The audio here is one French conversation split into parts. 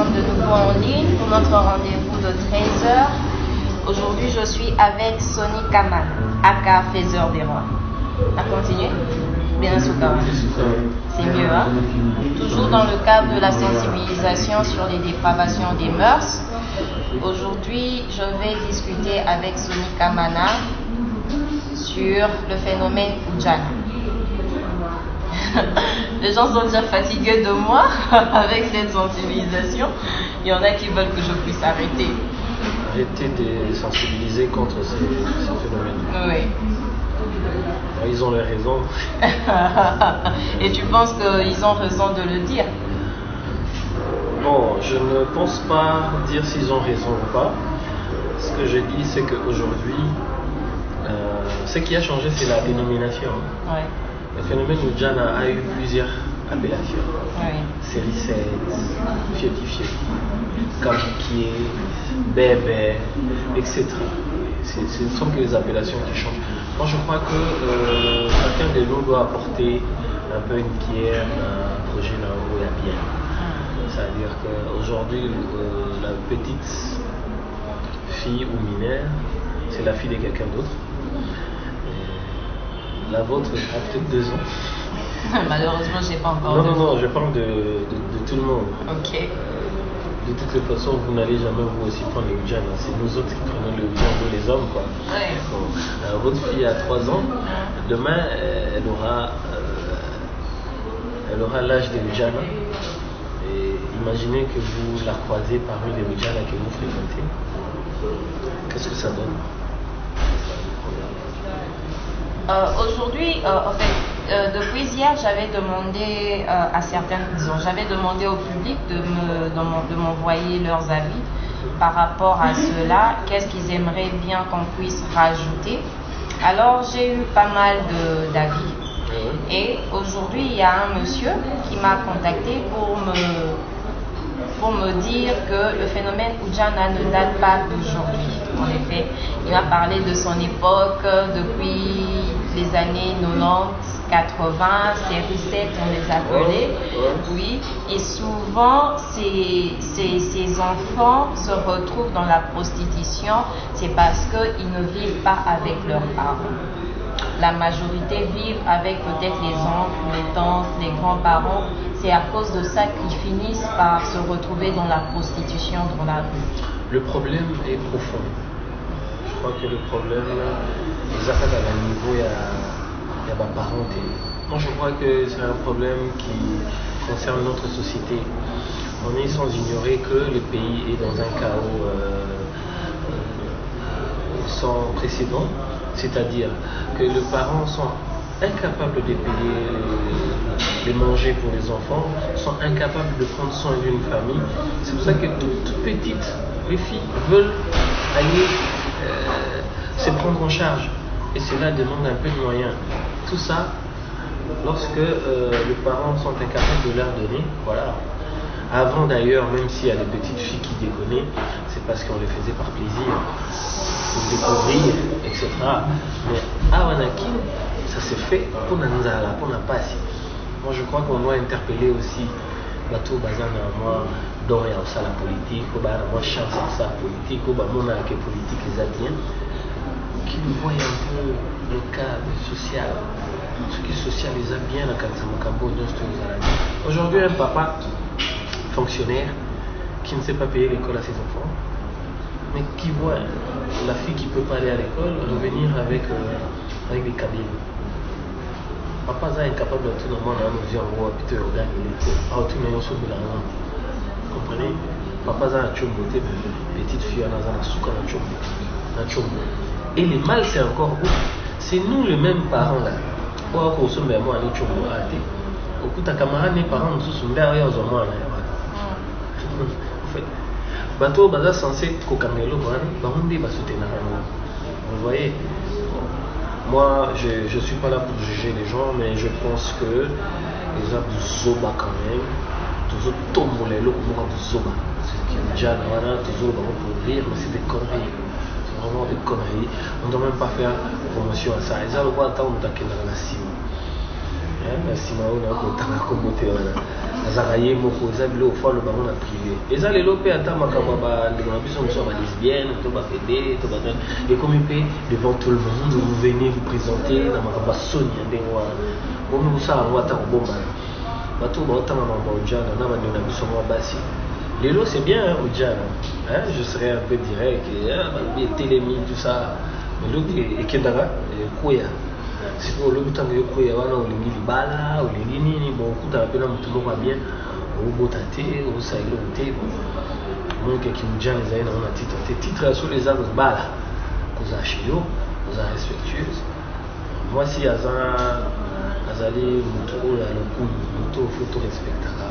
sommes de nouveau en ligne pour notre rendez-vous de 13h. Aujourd'hui, je suis avec Sonny Kaman, aka Faiseur des Rois. À continuer? Bien sûr, c'est mieux, hein? Toujours dans le cadre de la sensibilisation sur les dépravations des mœurs. Aujourd'hui, je vais discuter avec Sonny Kamana sur le phénomène Ujana. Les gens sont déjà fatigués de moi avec cette sensibilisation. Il y en a qui veulent que je puisse arrêter. Arrêter de sensibiliser contre ces phénomènes. Oui. Ils ont leur raison. Et tu penses qu'ils ont raison de le dire? Bon, je ne pense pas dire s'ils ont raison ou pas. Ce que je dis, c'est qu'aujourd'hui, ce qui a changé, c'est la dénomination. Ouais. Le phénomène Ujana a eu plusieurs appellations. Oui. Série 7, Fioti, Kabukié, Bébé, etc. Ce ne sont que les appellations qui changent. Moi, je crois que chacun de nous doit apporter un peu une pierre à un projet là où il y a bien. C'est-à-dire qu'aujourd'hui, la petite fille ou mineure, c'est la fille de quelqu'un d'autre. La vôtre a peut-être 2 ans. Malheureusement, je n'ai pas encore. Non, je parle de tout le monde. Ok. De toutes les façons, vous n'allez jamais vous aussi prendre le Ujana. C'est nous autres qui prenons le Ujana, nous les hommes, quoi. Ouais. Bon, votre fille a 3 ans. Demain, elle aura l'âge de l'Ujana. Et imaginez que vous la croisez parmi les Ujana que vous fréquentez. Qu'est-ce que ça donne? Aujourd'hui, depuis hier, j'avais demandé j'avais demandé au public de m'envoyer leurs avis par rapport à cela, qu'est-ce qu'ils aimeraient bien qu'on puisse rajouter. Alors, j'ai eu pas mal d'avis. Et aujourd'hui, il y a un monsieur qui m'a contacté pour me dire que le phénomène Ujana ne date pas d'aujourd'hui. En effet, il m'a parlé de son époque, depuis les années 90, 80, série 7, on les appelait. Oui, et souvent, ces enfants se retrouvent dans la prostitution, c'est parce qu'ils ne vivent pas avec leurs parents. La majorité vivent avec peut-être les oncles, les tantes, les grands-parents. C'est à cause de ça qu'ils finissent par se retrouver dans la prostitution, dans la rue. Le problème est profond. Je crois que le problème, ils arrivent à un niveau, il y a ma parenté. Moi, je crois que c'est un problème qui concerne notre société. On est sans ignorer que le pays est dans un chaos sans précédent. C'est-à-dire que les parents sont incapables de payer les manger pour les enfants, sont incapables de prendre soin d'une famille. C'est pour ça que toutes petites, les filles veulent aller se prendre en charge. Et cela demande un peu de moyens. Tout ça, lorsque les parents sont incapables de leur donner, voilà. Avant d'ailleurs, même s'il y a des petites filles qui déconnaient, c'est parce qu'on les faisait par plaisir, pour découvrir, etc. Mais à Wanakin, ça s'est fait pour Nanzala, pour Napasi. Moi je crois qu'on doit interpeller aussi Bato Bazana, moi, dont il y a aussi la politique, ou moi chance à ça politique, ou mon que politique exatien, qui nous voient un peu le cadre social, ce qui socialise bien la Kansamakabo. Aujourd'hui, un papa fonctionnaire qui ne sait pas payer l'école à ses enfants, mais qui voit la fille qui peut pas aller à l'école revenir avec des cabines. Papa est incapable de tout le monde à nous dire Peter Ogan, il est tout le monde sur le land. Vous comprenez? Papa a un chomboté, petite fille a un souka un chombo. Et le mal, c'est encore où? C'est nous les mêmes parents là. Pour qu'on se mette moi à chombo à thé. Au coup, ta camarade, les parents nous sont derrière aux hommes là. En fait, bateau baza censé kokamelo bahundi basutena. Vous voyez, moi je suis pas là pour juger les gens, mais je pense que les gens du zoba quand même, toujours tomber le mouvement du zoba. C'est qu'il y a déjà toujours pour rire, mais c'est des conneries. C'est vraiment des conneries. On ne doit même pas faire promotion à ça. Et ça le voit tant on t'a qu'à la cime. La cime on a qu'on t'a comboté là. azakaye moko eza biloko fois le bango na privé eza lelo mpe ata makambo bandeko na biso mosusu ba lesbienne to bapede to ekomi mpe devant tout le monde vous venez vous présenter na makambo asoni ya ndenge wana bomi kosala yango ata kobombana bato baotanga makambo ojana na bandeko na biso mwa basi lelo c'est bien ojana je serais un peu direct balobi etelemi tout ça elobi ekendaka koya sikoyo olobi ntango yokoya wana olingi libala olingi nini bon okutana mpe na motu moko bien obota te osala eloko te monke kimujana ezali nango na titre te titre ya solo eza kobala kozala chelo kozala respectueuse mwasi azali motu oyo ya lokumu motu ofo to respectaka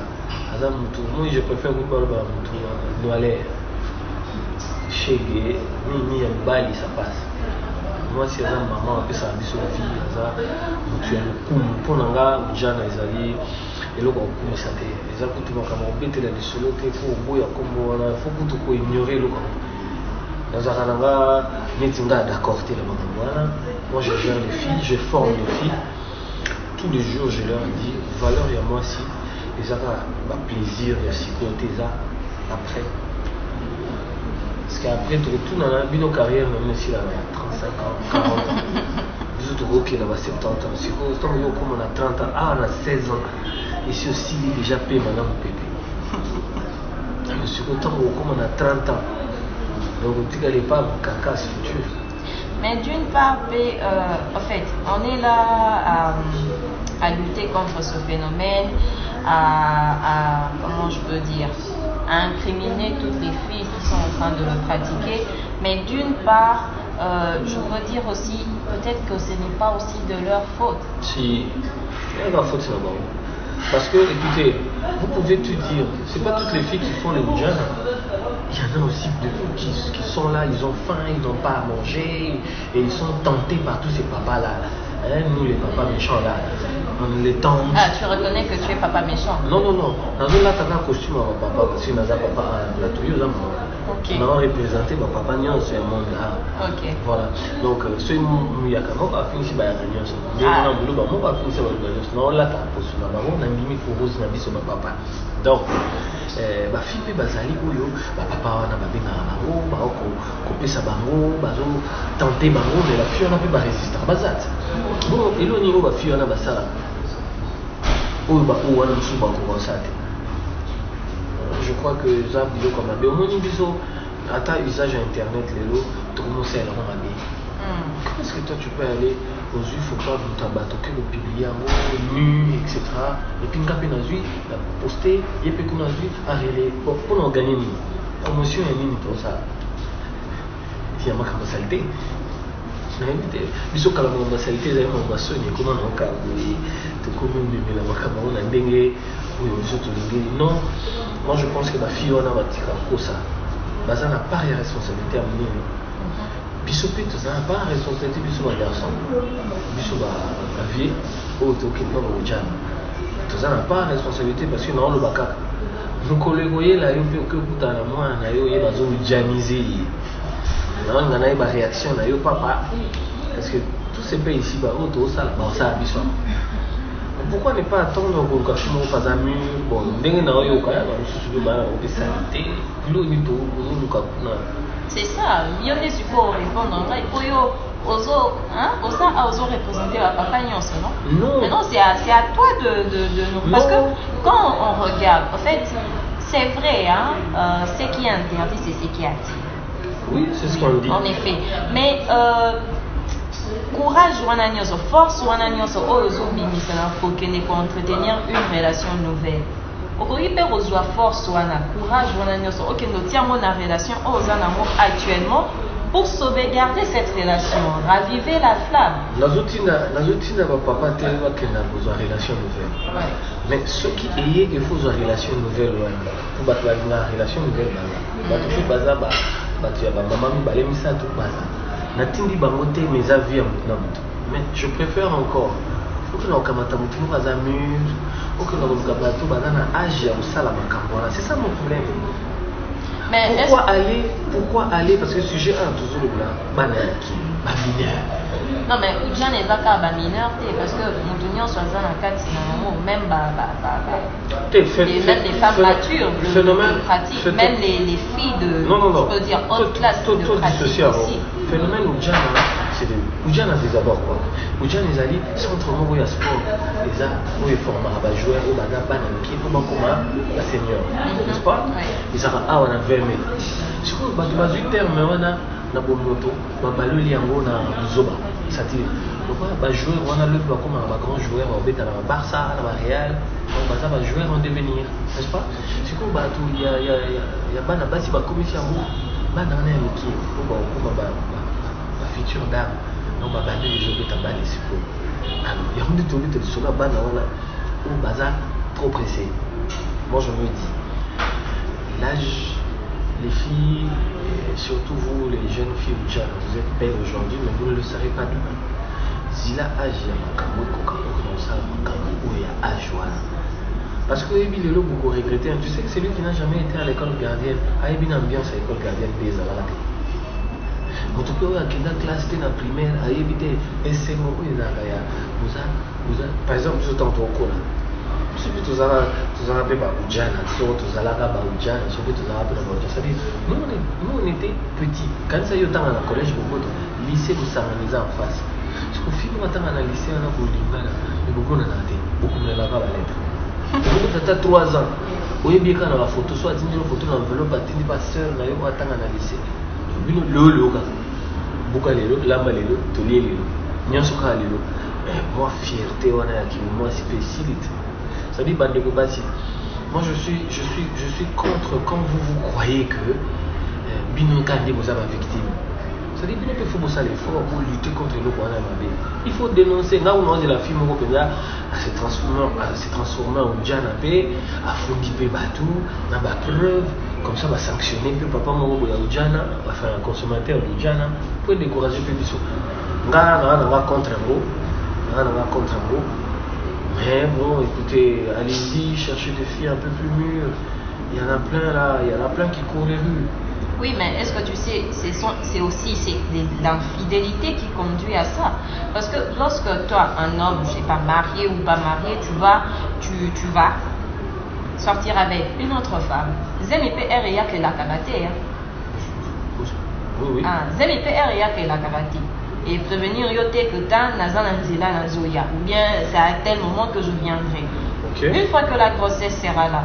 aza motu moi je préfère kobaloba motu noalaire shege nini ya mobali ça passe mwasi aza mama apesaka biso vie aza motu ya lokumu mpo na nga mujana ezali eloko akokumisa te eza kutu makambo kobetela lisolo te fo oboya kombo wana fo kutu koignore eloko nazalaka na nga neti nga d'accord te na makambo wana moi je gère les filles je forme les filles tous les jours je leur dis valeur ya mwasi ezaka baplaisir ya sikoyo te eza après parce qu'après tokotuna bino carrière na bino esila na 35 ans 40 ans biso tokokela ba 70 ans sikoyo ntango yo okoma na 30 ans awa na 16 ans esi osili déjà mpe malamu pepe sikoyo ntango okoma na 30 ans donc otikali pas cacasse futur. Mais d'une part, en fait, on est là à lutter contre ce phénomène, comment je peux dire, à incriminer toutes les filles qui sont en train de le pratiquer. Mais d'une part, je veux dire aussi, peut-être que ce n'est pas aussi de leur faute. Si, c'est la faute, c'est d'abord. Parce que, écoutez, vous pouvez tout dire, c'est pas toutes les filles qui font les jeunes. Il y en a aussi de qui sont là, ils ont faim, ils n'ont pas à manger, et ils sont tentés par tous ces papas-là. Hein, nous, les papas méchants là, on les tente. Ah, tu reconnais que tu es papa méchant? Non, non, non. Dans un là, tu as un costume à papa, parce que tu as un papa à la touilleuse. Ok. On a représenté ma papa Nyon, c'est un monde là. Ok. Voilà. Donc, ce qui a fini, c'est un Nyon. Mais on a voulu, on va finir, c'est un Nyon. Non, là, tu as un costume à on a mis pour rose, on a mis sur ma papa. Donc, ba fille pe bazali oyo ba papa wana babenga bango bakopesa bango bazo tenter bango mais la fille wana pe ba résistant bazat bon eloni oyo ba fille wana basala oyo ba oyo wana mosusu bakokosa te je crois que eza biloko mabe omoni biso ata usage ya internet lelo tokomosa eloko mabe. Comment est-ce que toi tu peux aller aux yeux, faut pas vous tabato que le publier en nu, etc. Et puis quand on a vu, poster, et puis qu'on a vu, arrêter pour nous gagner une promotion et une tout ça. Il y a ma saleté. Biso kala ma saleté, j'ai ma sonne, comment on a tout comme une la macaron a dengue ou non. Moi je pense que la fille on a batika ça. Baza n'a pas de responsabilité à mener. Biso pe tozala pas responsabilité biso ba garçon biso ba vie oyo tokepa bojana tozala pas responsabilité parce que non lobaka mokolo ekoyela yo mpe okokutana na mwana na yo ye bazojanize naonga na ye ba réaction na yo papa parce que tous ces pays ici ba oyo tozosala baosala biso. Pourquoi ne pas attendre koluka chimo pas amu bon ndenge na oyo okaya bamosusu pe bana opesali te biloko nini toluka kuna. C'est ça, il y a des supports répondre. Il faut représenter la papa Nyonso, non? Non. Mais non, c'est à toi de nous. Parce que quand on regarde, en fait, c'est vrai, hein, ce qui est interdit, c'est ce qui attire. Oui, c'est ce qu'on dit. En effet. Mais courage, wana Nyonso, force, wana Nyonso, pour que ne entretenir une relation nouvelle. Okoki pe kozwa force wana courage wana nyonso okendo tia mo na relation oza na mo actuellement pour sauvegarder cette relation, raviver la flamme. Nazotina ba papa te bakenda kozwa relation nouvelle. Ouais. Mais ceux qui ayent il faut une relation nouvelle wana pour battre la relation nouvelle bana. Bato pe baza ba bato ya ba maman mi balemisa tout baza. Natindi bango te mes avis na mutu. Mais je préfère encore faut que nous kamata mutu baza mûr. C'est ça mon problème. Mais pourquoi aller? Parce que le sujet 1, toujours le blanc, banaki, mineur. Non, mais Oudjan n'est pas qu'à mineur, parce que Moutonion soit dans la 4, même même les femmes matures le pratiquent, même les filles de, je peux dire, haute classe de pratique aussi. Phénomène Oudjan, c'est Oudjan d'abord quoi. Oudjan les alliés, centre où il y a sport, les arts, où il forme à jouer, où il y a un pied, où il y a la seigneur, n'est-ce pas? Ils ont on a 20 mètres. Je crois que tu as 8 termes, on a na bomoto babaloli yango na zoba c'est-à-dire pourquoi ba joueur on a le doit comme un grand joueur au beta na Barça na Real on baza ba joueur en devenir n'est-ce pas c'est quoi ba tout il y a bana basi ba commission yango bana na miki pour ba futur d'âme donc ba bana les beta ba les siko alors il y a une tombée de cela bana on a au baza trop pressé. Moi je me dis l'âge, les filles, et surtout vous, les jeunes filles, vous êtes belles aujourd'hui, mais vous ne le savez pas demain. Zila âge, il y a un camo, comme ça, un camo où il y a âge, voilà. Parce que Ebi Lelo, beaucoup regretté. Tu sais que c'est lui qui n'a jamais été à l'école gardienne. A Ebi une ambiance à l'école gardienne des Alalate. Quand tu peux avoir une classe de la primaire, a Ebi des SMO, par exemple, je t'entends au cours là. Soki tozala pe ba Oudjana, tozalaka ba Oudjana, soki tozala pe na ba Oudjana. C'est-à-dire, nous on était petits. Quand ça y est au temps à la collège, lycée vous s'organisait en face. Parce qu'au film, on attend à la lycée, on a pour l'Imbala, mais beaucoup on a raté, beaucoup ne l'ont pas la lettre. Beaucoup t'as 3 ans. Au yébi quand on a la photo, soit tu une photo dans l'enveloppe, tu dis pas sœur, on a eu attend à la lycée. Bino le kaka. Buka lelo, lamba lelo, tolie lelo. Nyonso ka lelo. Moi fierté on a qui moi spécialité. Ça dit Bandeko Basi. Moi je suis contre quand vous croyez que Bino Kandé vous avez victime. Ça dit Bino faut bosser l'effort pour lutter contre le Kwana Mabé. Il faut dénoncer. Là où on a la fille Mokopenda à se transformer en Djanapé, à Fondipé Batou, dans la preuve, comme ça va sanctionner que papa Moko ya Djana, va faire un consommateur de Djana pour décourager le public. Nga contre un mot. Mais bon, écoutez, allez-y, cherchez des filles un peu plus mûres. Il y en a plein là, il y en a plein qui courent les rues. Oui, mais est-ce que tu sais, c'est aussi l'infidélité qui conduit à ça. Parce que lorsque toi, un homme, je sais pas, marié ou pas marié, tu vas sortir avec une autre femme. ZMPR et que la karaté. Oui. ZMPR et la karaté. Et prévenir yote que ta nazana nzela na zoya ou bien c'est à tel moment que je viendrai. Une fois que la grossesse sera là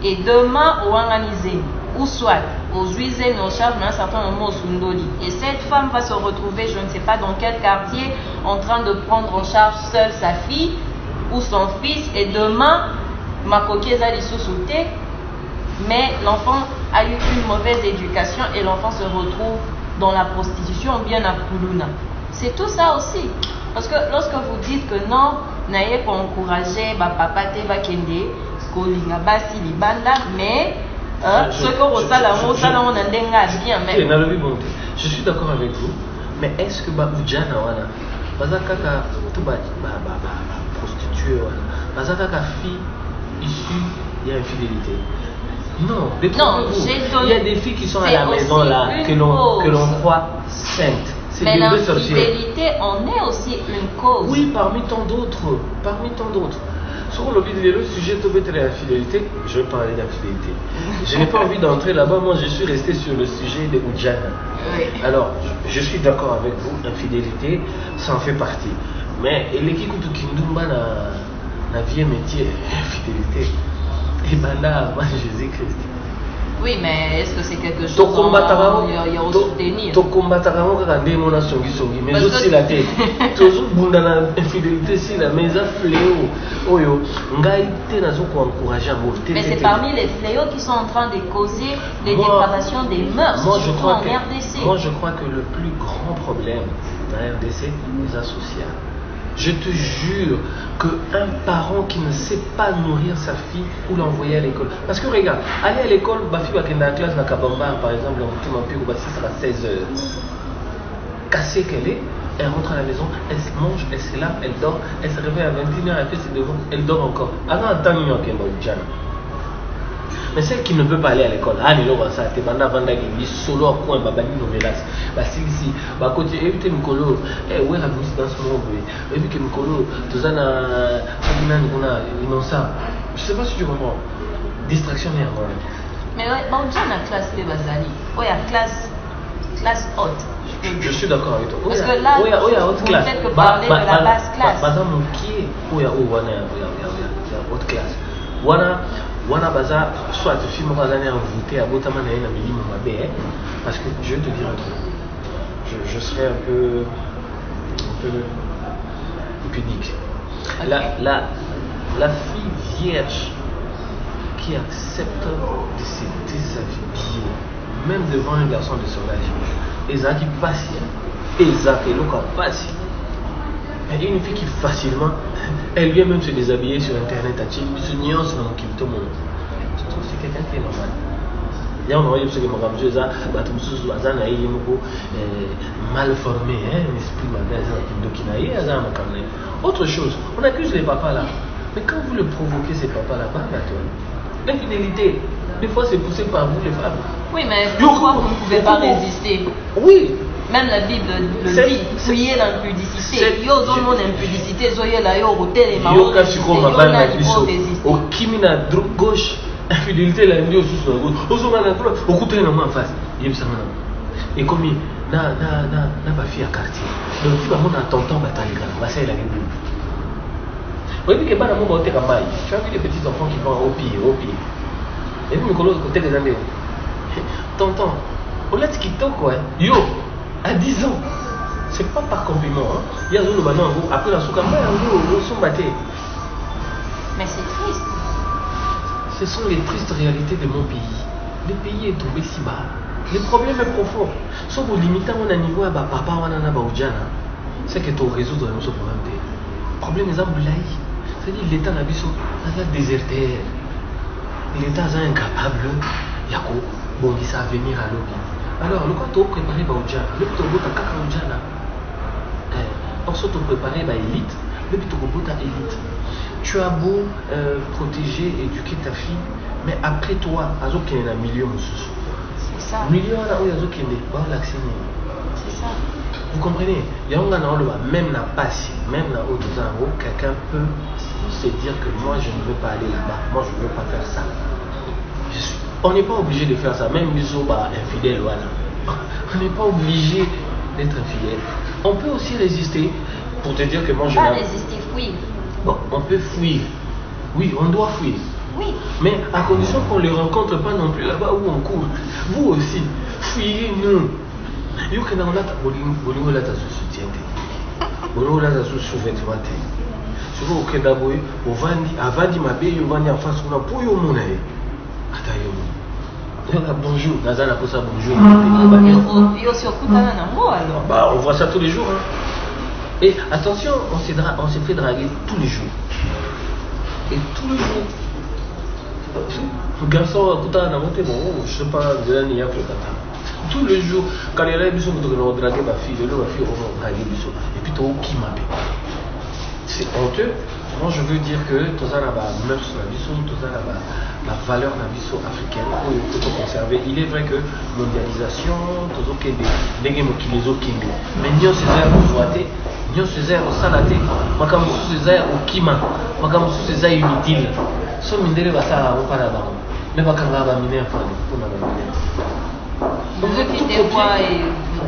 et demain au organisé ou soit aux juisés nos charges mais à un certain moment au sundoli et cette femme va se retrouver je ne sais pas dans quel quartier en train de prendre en charge seule sa fille ou son fils et demain ma coquille a sauté mais l'enfant a eu une mauvaise éducation et l'enfant se retrouve dans la prostitution ou bien à Kuluna. C'est tout ça aussi. Parce que lorsque vous dites que non, n'ayez pas encouragé, papa te va kende, kolinga basi libanda, mais ce que vous savez, on a bien. Je suis d'accord avec vous, mais est-ce que Oudjana wana, bazakaka tout prostituée wana, bazakaka fille issue il y a infidélité. Non, il y a des filles qui sont à la maison là, que l'on croit saintes. Mais l'infidélité en est aussi une cause. Oui, parmi tant d'autres. Sur le sujet de l'infidélité, je vais parler d'infidélité. Je n'ai pas envie d'entrer là-bas, moi je suis resté sur le sujet de Oudjana. Oui. Alors, je suis d'accord avec vous, l'infidélité, ça en fait partie. Mais l'équipe de Kindumba na vie métier, infidélité. Et banda avant Jésus-Christ. Oui, mais est-ce que c'est quelque chose il y a aussi soutenir? Tu combattras quand même mon songi, mais aussi la tête. Toujours bunda na infidélité si la maison fléau. Oyo, ngaïté n'a pas encouragé à monter. Mais c'est parmi les fléaux qui sont en train de causer les dépravations des mœurs. Moi je crois que le plus grand problème dans la RDC, les associés. Je te jure qu'un parent qui ne sait pas nourrir sa fille ou l'envoyer à l'école. Parce que regarde, aller à l'école, ma fille va dans la classe, la Kabamba, par exemple, ça sera 16 heures. Cassée qu'elle est, elle rentre à la maison, elle mange, elle se lave, elle dort, elle se réveille à 21h, elle fait ses devoirs, elle dort encore. Alors, attends, Mais celle qui ne veut pas aller à l'école, ah, les gens, ça, t'es banda vanda qui solo à coin, babani novelas, si, bah, côté, évitez Mikolo, ouais, la musique dans ce monde, évitez Mikolo, tout ça, on a, innocent. Je sais pas si tu comprends. Distraction, mais avant. Mais bon, déjà, la classe de Bazali, il y a classe haute. Je suis d'accord avec toi. Parce que là, haute classe. Peut-être que parler de la basse classe. Par exemple, qui est haute classe. Wana baza soit tu filmes pas d'année en voûté à Botama na na minimum mabé parce que je vais te dire un truc. Je serai un peu pudique. La fille vierge qui accepte de se déshabiller même devant un garçon de son âge, et qui passe, et ça qui passe. Une fille qui facilement, elle vient même se déshabiller sur internet, se nuance dans tout le monde. C'est quelqu'un qui est normal. Il y a un endroit où je mal formé, un esprit mal. Autre chose, on accuse les papas là. Mais quand vous le provoquez, ces papas là-bas, l'infidélité, des fois c'est poussé par vous les femmes. Oui, mais pourquoi vous ne pouvez pas résister? Oui. Même la Bible le dit, fuyez l'impudicité. Yo, tout le monde impudicité, zoye la yo, hôtel et marron. Au kimina droite gauche, infidélité la ndio sous la gauche. Au sommet la fleur, au côté de moi en face. Et comme na pas fille à quartier. Donc tu vas monter à tonton bataliga, va ça il a gagné. Vous voyez que bana mo ba oteka mai. Tu as vu les petits enfants qui vont au pied. Et puis me colo côté des années. Tonton, on l'a dit quoi. Yo à 10 ans, c'est pas par compliment. Il y a le banon après la soukamba, mais c'est triste. Ce sont les tristes réalités de mon pays. Le pays est tombé si bas. Le problème est profond. Si vous limitez à niveau à papa ou à c'est que tu résoudre ce problème. Le problème est ambulaï. C'est-à-dire l'État n'a pas déserté. L'État est incapable. Yako, bon, il va venir à l'eau. Alors, le quoi tu préparé par Oudjana, le petit robot à Kaka Oudjana. Or, ce tu préparé par élite, le petit robot à élite. Tu as beau protéger, éduquer ta fille, mais après toi, Azo qui est un milieu, c'est ça. Milieu, Azo qui est pas l'accès. C'est ça. Vous comprenez? Il y a un même la passe, même la haute zango, quelqu'un peut se dire que moi je ne veux pas aller là-bas, moi je ne veux pas faire ça. On n'est pas obligé de faire ça, même Misoba infidèle, voilà. On n'est pas obligé d'être infidèle. On peut aussi résister pour te dire que moi je pas résister, fuir. Bon, on peut fuir. Oui, on doit fuir. Oui. Mais à condition qu'on ne les rencontre pas non plus là-bas où on court. Vous aussi, fuyez-nous. Yo que on a bolingo la soutien. Bolingo la sous-vêtement. Sur au Kedabo, au Vandi, Avandi Mabé, yo Vandi en face on a pour yo monae. Bonjour, Nazana pour ça bonjour. Bah, on voit ça tous les jours. Hein. Et attention, on s'est fait draguer tous les jours. Et tous les jours. Le garçon, je sais pas, de l'année tous les jours, quand il y a des gens qui ont dragué ma fille, on dragué et puis qui m'appelle. C'est honteux. Moi je veux dire que tout ça là-bas, mœurs la vision, tout ça là-bas, la valeur de la vision africaine, il faut conserver. Il est vrai que mondialisation, tout ça qui est des gens qui les ont kingé. Mais nous Césaire au Soité, nous Césaire au Salaté, Makamu Césaire au Kima, Makamu Césaire inutile. Ce mindere va ça on pas là-bas. Mais pas quand on va miner enfin pour la miner. Donc ceux qui des fois et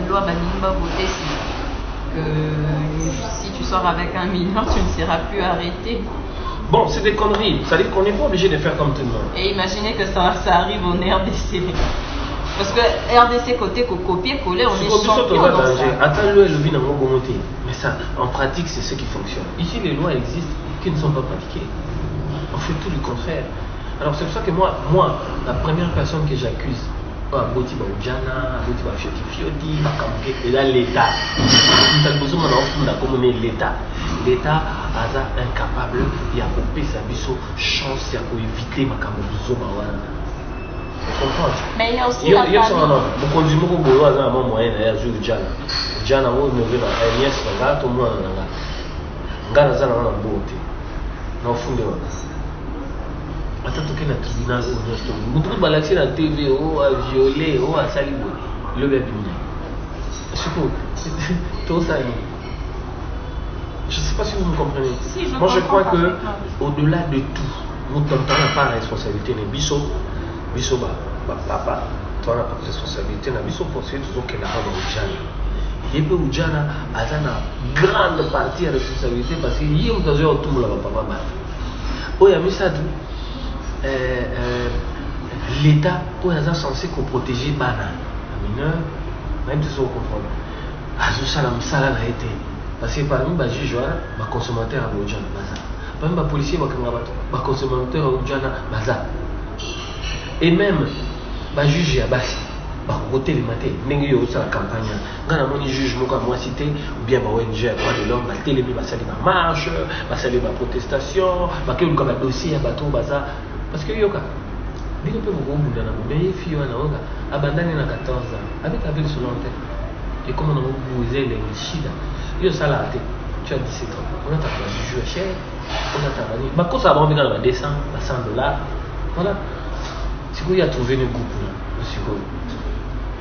loi banimba voter que si tu sors avec un mineur, tu ne seras plus arrêté. Bon, c'est des conneries. Ça veut dire qu'on n'est pas obligé de faire comme tout le monde. Et imaginez que ça arrive en RDC. Parce que RDC côté copier-coller, on est champion dans ça. Attends-le, le vin en remonté. Mais ça, en pratique, c'est ce qui fonctionne. Ici, les lois existent qui ne sont pas pratiquées. On fait tout le contraire. Alors c'est pour ça que moi, la première personne que j'accuse, Boti Baoudjana, Boti Fioti, et là l'État. L'État est incapable de couper sa chance de éviter ma camouflage. Mais il y a aussi la Attends, tu es tribunal ou non? Tu balaxer la TV, ou à violer, ou à salir le bébé. Tout ça. Je ne sais pas si vous me comprenez. Si, moi, je crois que au-delà de tout, nous n'avons pas la responsabilité. Biso, papa, tu as la responsabilité. Biso, pour ce que tu as dans et puis Oudjana a une grande partie de responsabilité parce qu'il y a un peu tout le monde papa. Oui, mais ça l'État est censé protéger bana mineur, même si on comprend. Azu salam salam a été parce que parmi les juges, les consommateurs à Oudjana, parmi les policiers, les consommateurs à Oudjana, et même les juges à Bassi. Côté les matins, n'ayez pas la campagne. Quand on juge, moi cité ou bien ONG droit de l'homme, télé, salir ma marche, salir ma protestation, que le comme dossier à bateau baza, parce que yoka, bien que vous vous dans la mais fille on a abandonné à 14 ans avec son antenne. Et comme on a bousé les chida, yo ça l'a été. Tu as 17 ans, on a ta place du jeu cher, on a ta vanille. Bah quand ça va on vient dans la descente, $100, voilà. Si vous y a trouvé le groupe là, monsieur.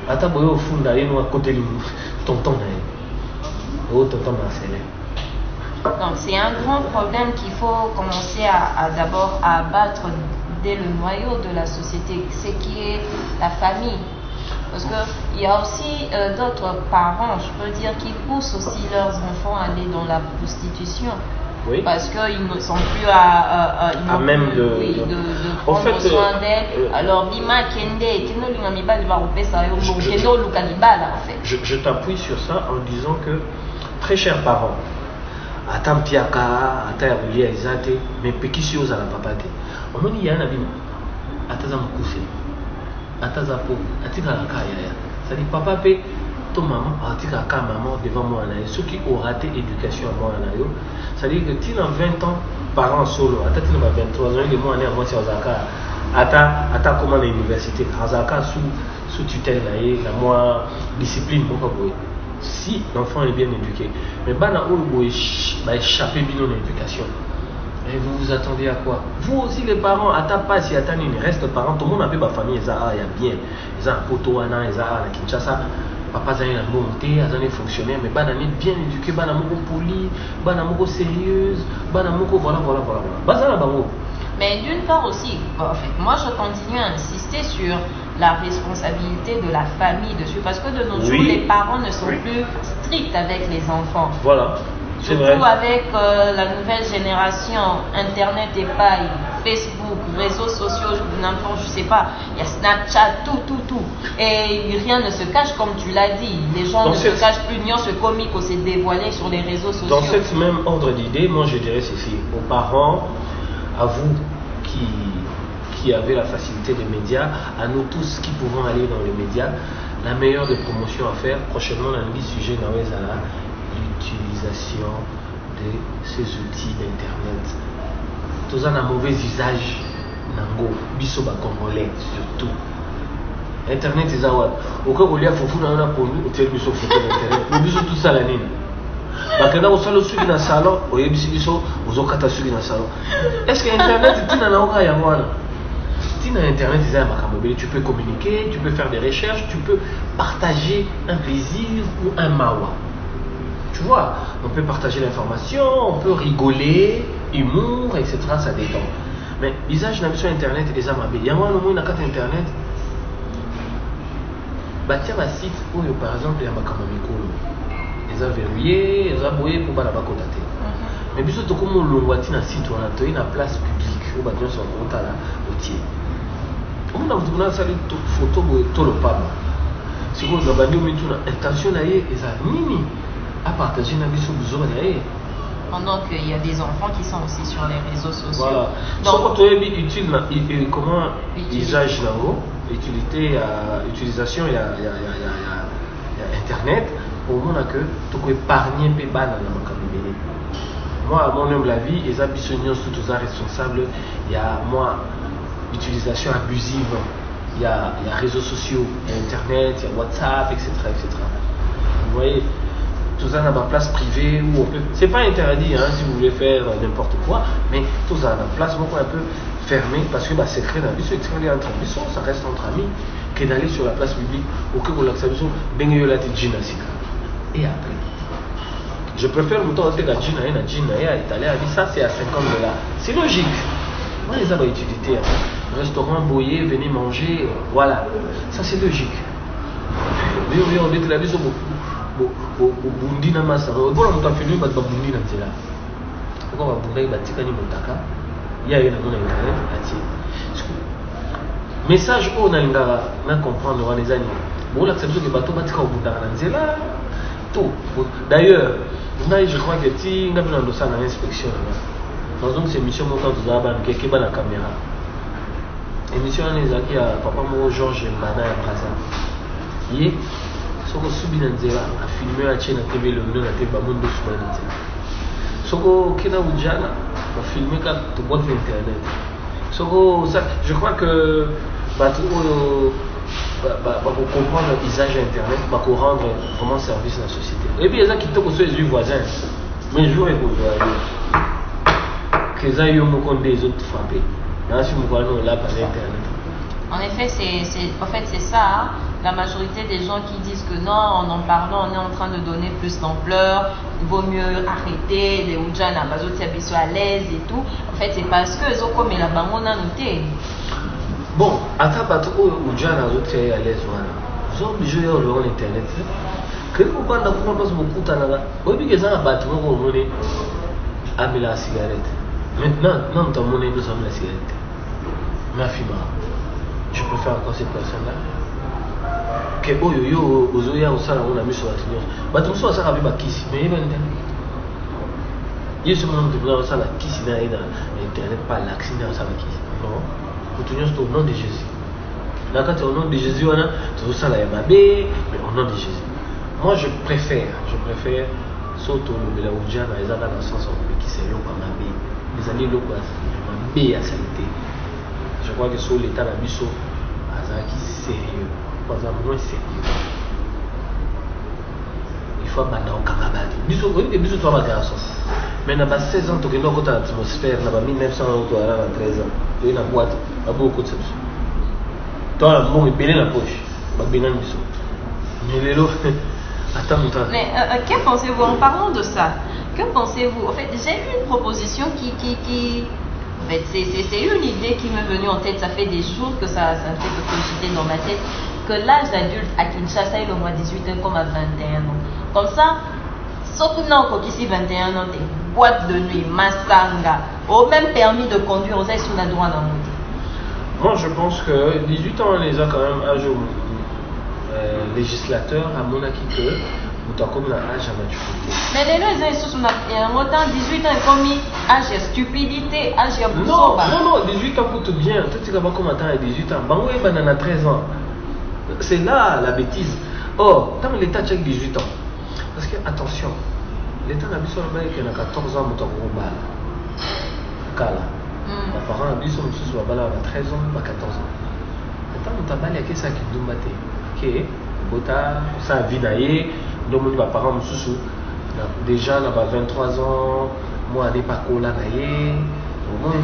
Attends, au fond d'ailleurs, à côté de tonton Marcelin. Donc c'est un grand problème qu'il faut commencer à d'abord à abattre dès le noyau de la société, ce qui est la famille. Parce qu'il y a aussi d'autres parents, je peux dire, qui poussent aussi leurs enfants à aller dans la prostitution. Oui. Parce qu'ils ne sont plus à même de prendre soin d'elle. Alors, Bima Kende, je t'appuie sur ça en disant que, très chers parents, attends Piaka, attends Roulier, Isate, mais Pekisios à la papate. On me dit, il y a un abîme. Attends à Moukoussé. Attends à Pau. Attends à la Kaya. Ça dit, papa, ton maman, attends à la maman devant moi. Ceux qui ont raté l'éducation à moi, c'est-à-dire que tu as 20 ans, parents solo, tu as 23 ans, il est moins né à moi, c'est attends comment l'université, sous tutelle, la moi, discipline, si l'enfant est bien éduqué. Mais il va échapper bien dans l'éducation. Et vous vous attendez à quoi? Vous aussi les parents, attends pas si attendez, il reste parents, tout le monde a ma famille, il y a bien, ils ont un poteau, ils ont un Kinshasa. Papa a une montée, a une fonctionnaire, mais banane bien éduqué, banane poli, banane sérieuse, banane voilà. Mais d'une part aussi, en fait, moi je continue à insister sur la responsabilité de la famille dessus, parce que de nos jours, les parents ne sont plus stricts avec les enfants. Voilà. Surtout avec la nouvelle génération, Internet et paille, Facebook, réseaux sociaux, n'importe, je sais pas, il y a Snapchat, tout. Et rien ne se cache comme tu l'as dit. Les gens ne se cachent plus, ni ce comique qu'on s'est dévoilé sur les réseaux sociaux. Dans cette même ordre d'idée, moi je dirais ceci, aux parents, à vous qui avez la facilité des médias, à nous tous qui pouvons aller dans les médias, la meilleure des promotions à faire, prochainement, on a un sujet dans l'utilisation de ces outils d'internet. Tous en un mauvais usage, nango, biso ba congolais surtout. Internet is out. Au cas où il y a fofou na na pondu, au tel biso photo d'internet. Le biso tout ça la nina. Bakenda au salon sugi na salon, au yebisi biso uzokata sugi na salon. Est-ce que internet tina na oka ya mwana? Tina internet is makamobeli, tu peux communiquer, tu peux faire des recherches, tu peux partager un plaisir ou un mawa. Tu vois, on peut partager l'information, on peut rigoler, humour, etc. Ça dépend. Mais l'usage n'a sur Internet et ça m'a bien. Il y a un moment carte Internet. Bâtir un site où, par exemple, il y a un camamiko. Ils ont verrouillé, ils ont aboué pour ne pas contacter. Mais puis surtout, comme on l'a dit dans un site, on a trouvé une place publique où on a son compte au tiers. On a vu une photo de tout le papa. Si vous avez une intention, ils ont mini. À partager une vie sur besoin pendant qu'il y a des enfants qui sont aussi sur les réseaux sociaux. Voilà. Donc, comment usage utilisation il y a internet au moment que tu peux épargner tes balles dans moi à mon humble avis les ambitionneurs sont tous responsables. Il y a moi utilisation abusive, il y a réseaux sociaux, il y a internet, il y a WhatsApp, etc. Vous voyez, tout ça dans ma place privée où on peut. C'est pas interdit si vous voulez faire n'importe quoi, mais tout ça dans la place, moi un peu fermé parce que secret dans biso expliqué entre biso, ça reste entre amis, que d'aller sur la place publique ou que pour l'accession bengeyo la gymnastique. Et après, je préfère le temps de la gina et la gina et à italien, ça c'est à 50 $. C'est logique. Moi les avons utilité, restaurant boyer, venez manger, voilà, ça c'est logique. Mais on est la biso bundi na masa, on va monter film ba bundi na tela. On va bundi ba tikani motaka. Il y a une internet là-dessus. Message on a na comprendre les animaux. Bon l'acceptation que bateau batika au bundi na nzela. Tout. D'ailleurs, je crois que si on a besoin de ça dans l'inspection, dans une émission montant de Zaban qui est la caméra. Émission qui a papa moi Georges Mana à Brazza. Il soko subi na nzela a filmé à chaîne TV le nom na TV bamundo suba na nzela. Soko kina ujana a filmé ka to boîte internet. Soko ça je crois que pour comprendre l'usage internet, pour rendre vraiment service à la société. Et puis il y a des gens qui toquent sur les voisins. Mais je vois que les gens qui ont des autres frappés. Là, si vous voyez là par internet. En effet, c'est ça. Hein. La majorité des gens qui disent que non, en parlant, on est en train de donner plus d'ampleur, il vaut mieux arrêter les Oudjana, ils sont à l'aise et tout. En fait, c'est parce que les autres, mais la banque, on a noté. Bon, à ta patrouille, Oudjana, les autres, à l'aise, ils sont obligés de voir internet. Que vous parlez de quoi parce que beaucoup de temps, vous avez des gens à battre, vous avez mis la cigarette. Maintenant, non, tu as monnaie, nous sommes la cigarette. Ma fille, je préfère encore cette personne-là. Que yo ozoya osala on a mis sur la tenue. Bato so ça avec bakisi mais il va internet. Il se demande de ça la kisi na internet pas l'accès na ça la kisi. Non. Pour tenir au nom de Jésus. Là quand au nom de Jésus on a tout ça la yamabe mais au nom de Jésus. Moi je préfère surtout le la ujana les dans le sens où qui c'est l'eau pas mabe. Les années l'eau pas mabe à saleté. Je crois que sur l'état la biso azaki sérieux. Par exemple, moi sérieux. Il faut maintenant au Kakabadi. Bisous toi ma garçon. Mais n'a pas 16 ans, tu as dans l'atmosphère, n'a pas 1900 ans, tu as 13 ans. Tu es dans la boîte, tu as beaucoup de choses. Tu as un bon épilé dans la poche. Tu as bien un bisou. Mais les lots, attends. Mais que pensez-vous en parlant de ça? Que pensez-vous? En fait, j'ai eu une proposition qui en fait, c'est une idée qui m'est venue en tête. Ça fait des jours que ça fait que cogiter dans ma tête. Que l'âge adulte à Kinshasa est au moins 18 ans comme à 21 ans. Comme ça, sauf non, ici 21 ans, des boîtes de nuit, massanga, au même permis de conduire, on sait sous la droite dans le Moi, je pense que 18 ans, on les a quand même âge législateur à mon acquis que nous avons comme âge à maturité. Mais les gens, ils sont autant 18 ans comme âge de stupidité, âge de non, 18 ans coûte bien. Tout ce qui va comme attendre à 18 ans. Bango et banana 13 ans. C'est là la bêtise. Or, dans l'État tchèque 18 ans, parce que attention, l'État n'a plus seulement qu'il a 14 ans, mais il a les parents ont dit que a 13 ans, pas 14 ans. L'État n'a pas dit que ça qui nous battait. Que ça a vinaillé, donc les parents ont déjà 23 ans, moi je n'ai pas cola voilà.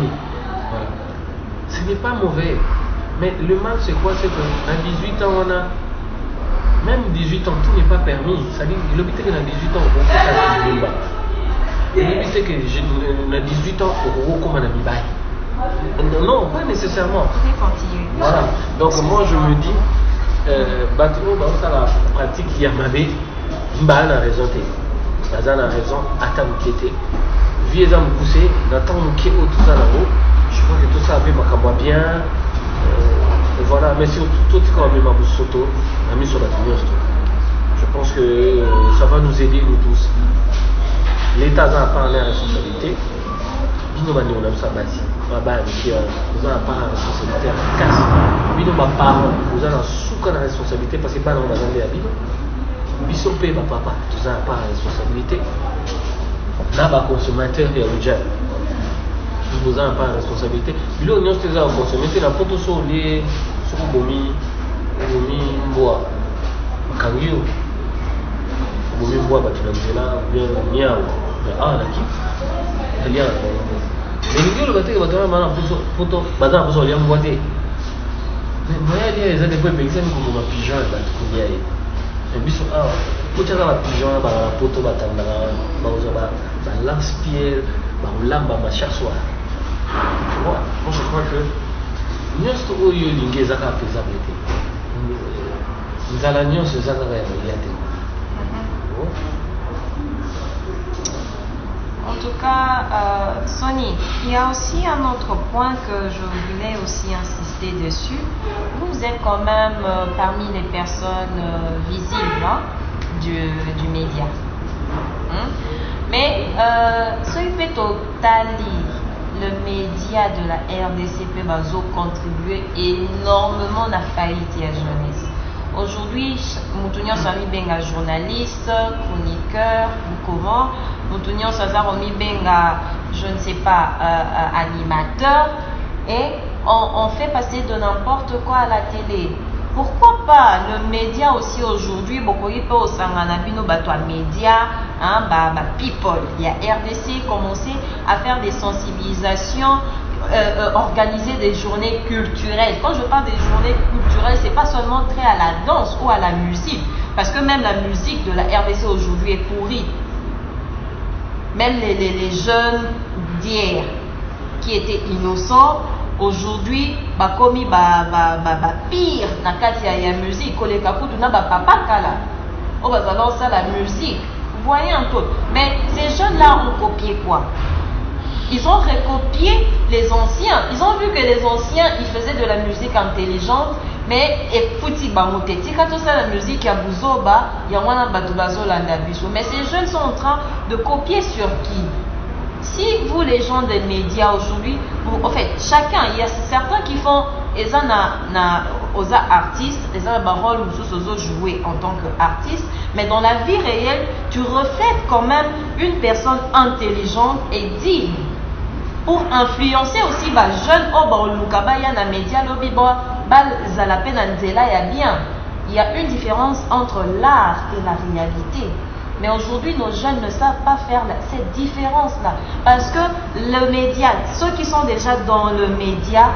Ce n'est pas mauvais. Mais le mal, c'est quoi? C'est qu'à 18 ans, on a. Même 18 ans, tout n'est pas permis. C'est-à-dire, l'hôpital que dans 18 ans, on peut faire du bimba. L'hôpital que dans 18 ans, on peut comme un ami. Non, pas nécessairement. Voilà. Donc, moi, je me dis, ça la pratique, il y a ma bête, Mba a raison. Bazan a raison, attends, m'inquiéter. Viens à me pousser, n'attends, m'inquiéter, tout ça là-haut. Je crois que tout ça a fait ma bien. Voilà, mais surtout tout ce qu'on a mis sur la tenue. Je pense que ça va nous aider nous tous. L'État a pas la responsabilité. Nous avons ça basi. Nous avons pas la responsabilité à casse. Nous avons pas la responsabilité parce que pas dans la vie. Ils sont payés par papa. Nous avons pas la responsabilité. Là, les consommateurs et les gens. Vous n'avez pas la responsabilité. Puis là, nous avons consommé la photo sur les bomi bois. Kangio. Bomi bois, tu l'as dit là, bien miaou. Ah, la qui? le bateau qui va tomber maintenant pour ton bateau pour son lien boité. Mais moi il y a des gens qui peuvent m'examiner comme un pigeon et bateau qu'on y a. Mais biso ah, pour tu as un pigeon là la poto batanga ba lance-pierre, ba lamba ma chaque soir. Tu vois, moi je crois que nyonso oyo lingi ezaka faisable te. Nzala nyonso ezaka ya molia te. En tout cas, Sonny, il y a aussi un autre point que je voulais aussi insister dessus. Vous êtes quand même parmi les personnes visibles hein, du média. Mais ce qui fait le média de la RDCP va contribuer énormément à la faillite de la jeunesse. Aujourd'hui, Moutounion Sami Benga journaliste, chroniqueur, comment Moutounion Sazarami Benga, je ne sais pas, animateur, et on fait passer de n'importe quoi à la télé. Pourquoi pas le média aussi aujourd'hui, beaucoup de gens qui sont média, people. Il y a RDC commencé à faire des sensibilisations, organiser des journées culturelles. Quand je parle des journées culturelles, c'est pas seulement trait à la danse ou à la musique, parce que même la musique de la RDC aujourd'hui est pourrie. Même les jeunes d'hier qui étaient innocents, aujourd'hui, commis pire dans la musique. On va lancer la musique. Vous voyez un peu. Mais ces jeunes-là ont copié quoi? Ils ont recopié les anciens. Ils ont vu que les anciens, ils faisaient de la musique intelligente, mais écoutez, quand ça la musique, il y a Bouzoba, il y a Wana Batubazo Landabiso. Mais ces jeunes sont en train de copier sur qui? Si vous, les gens des médias aujourd'hui, en fait, chacun, il y a certains qui font, ils ont artistes, ils ont un rôle où jouer en tant qu'artiste, mais dans la vie réelle, tu reflètes quand même une personne intelligente et digne. Pour influencer aussi les jeunes, il y a une différence entre l'art et la réalité. Mais aujourd'hui, nos jeunes ne savent pas faire cette différence-là. Parce que le média, ceux qui sont déjà dans le média,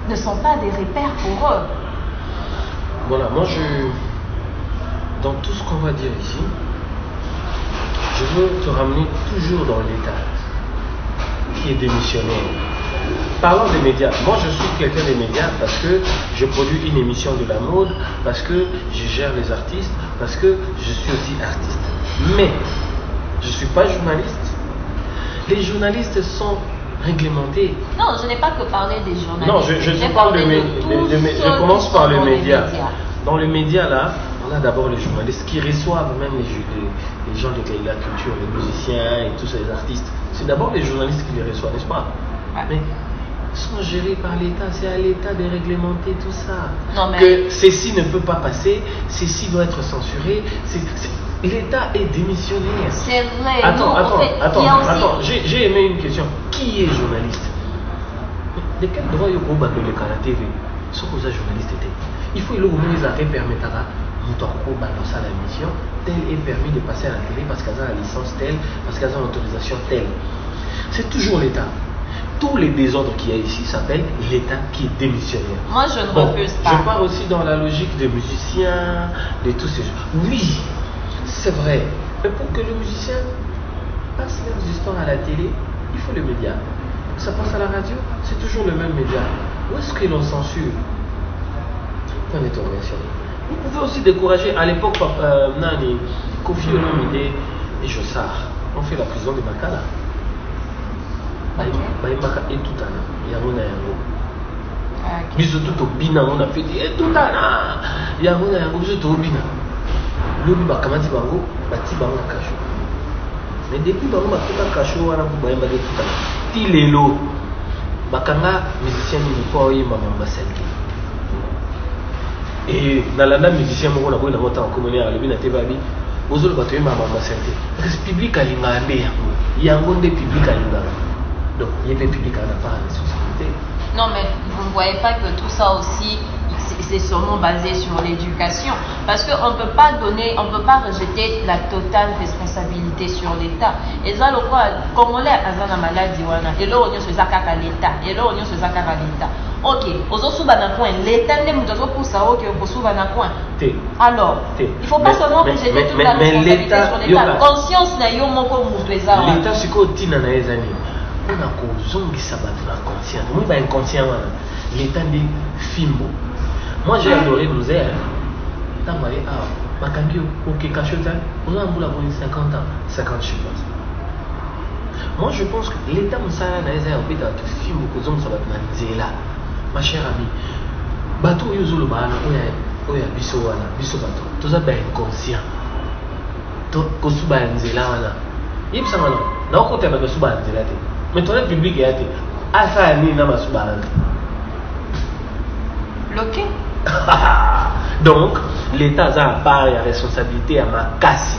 ne sont pas des repères pour eux. Voilà, moi dans tout ce qu'on va dire ici, je veux te ramener toujours dans l'État qui est démissionnaire. Parlons des médias. Moi, je suis quelqu'un des médias parce que je produis une émission de la mode, parce que je gère les artistes, parce que je suis aussi artiste. Mais, je ne suis pas journaliste. Les journalistes sont réglementés. Non, je n'ai pas que parlé des journalistes. Non, je parle je commence par le média. Dans le média, là, on a d'abord les journalistes qui reçoivent même les gens de la culture, les musiciens et tous ces artistes. C'est d'abord les journalistes qui les reçoivent, n'est-ce pas? Ouais. Mais sont gérés par l'État, c'est à l'État de réglementer tout ça. Non, mais... Que ceci ne peut pas passer, ceci doit être censuré. L'État est démissionnaire. C'est vrai. Attends, j'ai aimé une question. Qui est journaliste? De quel droit il y a le la TV? Ce que vous journaliste était. Il faut que les arrêts permettent à balancer la mission. Tel est permis de passer à la télé parce qu'elle a la licence telle, parce qu'elle a l'autorisation telle. C'est toujours l'État. Tous les désordres qu'il y a ici s'appellent l'État qui est démissionnaire. Moi, je ne refuse pas. Je pars aussi dans la logique des musiciens, de tous ces gens. Oui, c'est vrai. Mais pour que le musicien passe leurs histoires à la télé, il faut le média. Ça passe à la radio, c'est toujours le même média. Où est-ce que l'on censure? Point d'interrogation. Vous pouvez aussi décourager. À l'époque, Nani, Kofi Olomide et Jossard ont fait la prison de Makala. Baïmaka et Toutana, Yamona Yango. Biso tout au bina, on a fait et Toutana, Yamona Yango, biso tout au bina. L'obi bakamati bango, bati bango na kacho. Mais depuis bango bakota kacho wana baïmaka et Toutana. Ti lelo, bakanga musicien ni po oyi mama selke. Et nalanda musicien moko na boy na mota en communauté à l'obi na tebabi. Ozolo batoye mama selke. Parce que public alinga mbe yango. Yango nde public alinga. Donc, il y a des publics à la part de la société. Non, mais vous ne voyez pas que tout ça aussi, et c'est sûrement basé sur l'éducation. Parce qu'on ne peut pas donner, on ne peut pas rejeter la totale responsabilité sur l'État. Et ça, le quoi, Congolais, à la maladie, et là, on se zakaka l'État, et là, on se zakaka l'État. Ok, aux autres coin, l'État n'est pas pour ça, ok, pour souba na coin. Alors, il ne faut pas seulement rejeter toute la responsabilité sur l'État. Conscience n'a yo moko mutweza. L'État, c'est quoi, tina na ezani? On a causé qui s'abat dans la conscience. Moi, il y a inconscient, l'État dit fimbo. Moi, j'ai adoré nous aider. Tant que ma candidature au Kekachota, on a un bout à 50 ans, 50 je pense. Moi, je pense que l'État Moussa n'a pas été dans tout film que nous sommes là. Ma chère amie, bateau yozolo bana oya biso wana biso bateau. Tout ça ben inconscient. To kosuba nzela wana. Yipsa wana. Na ko teba kosuba nzela te. Mais ton public est athée. Ah, ça, il n'y a pas bloqué. Donc, l'État a part la responsabilité à ma casse.